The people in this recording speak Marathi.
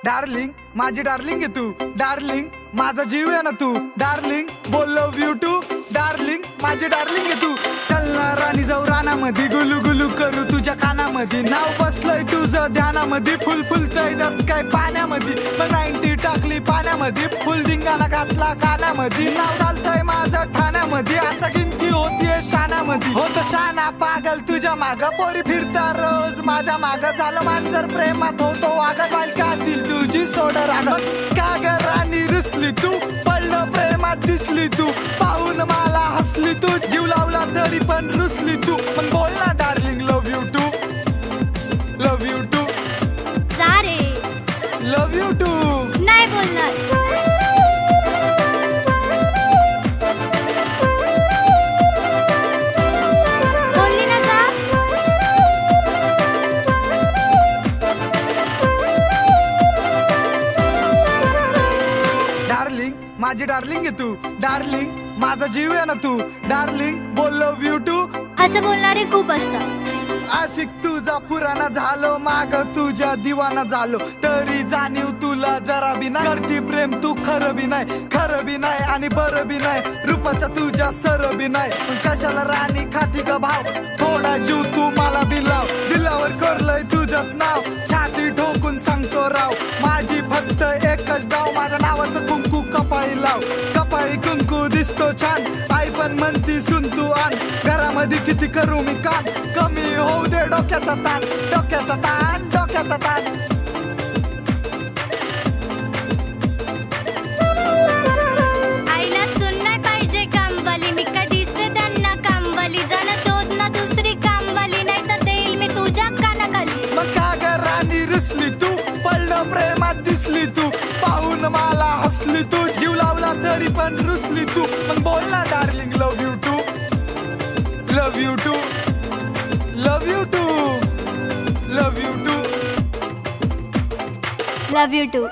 डार्लिंग माझी डार्लिंग आहे तू, डार्लिंग माझा जीव आहे ना तू, डार्लिंग बोल लव यू टू, डार्लिंग माझी डार्लिंग आहे तू. चल ना राणी जाऊ रानामध्ये, गुलू गुलू करू तुझ्या कानामध्ये, नाव बसलंय तुझं ध्यानामध्ये, फुल फुलतय जस काय पाण्यामध्ये, मग 90 टाकली पाण्यामध्ये, फुल धिंगाणा घातला कानामध्ये, नाव चालतंय माझं ठाण्यामध्ये, आता गिनती होतीये शानामध्ये, होतो शाना पागल तुझ्या माग, पोरी फिरता रोज माझ्या माग, झालं मांजर प्रेमात होतो वागा, बालकातील तुझी सोड राग, का ग राणी रुसली तू, पडलं प्रेमात दिसली तू, पाहून मला हसली तू, जीव लावला तरी पण रुसली तू, मग बोल ना darling love you too, love you too, जा रे, लव यू टू. नाही बोलणार. बोलली ना जा. डार्लिंग माझी डार्लिंग आहे तू, डार्लिंग माझा जीव आहे ना तू, डार्लिंग बोल लव यू टू. असं बोलणारे खूप असतात. आशिक तुझा पुराणा झालो, माग तुझ्या दिवाना झालो, तरी जाणीव तुला जरा बी नाही, करती प्रेम तू खरं बी नाही, खरं बी नाही आणि बरं बी नाही, रूपाच्या तुझ्या सर बी नाही, कशाला राणी खाती ग भाव, थोडा जीव तू मला बी लाव, दिलावर करलंय तुझंच नाव, छाती ठोकून सांगतो राव, माझी फक्त एकच डाव, माझ्या नावाचं कुंकू कपाळी लाव, कपाळी कुंकू दिसतो छान, आई पण म्हणती सुन तू आण, घरामध्ये किती करू मी कान, कमी होऊ दे डोक्याचा ताण, डोक्याचा ताण, डोक्याचा ताण. आईला सुन नाही पाहिजे कामवाली, मी काय दिसते त्यांना कामवाली, जाणं शोध ना दुसरी कामवाली, नाही तर देईल मी तुझ्या कानाखाली. मग का ग राणी रुसली तू, पडलं प्रेमात दिसली तू, पाहून मला हसली तू, जीव लावला तरी पण रुसली तू, मग बोल ना darling love you too, love you too, love you too, love you too, love you to.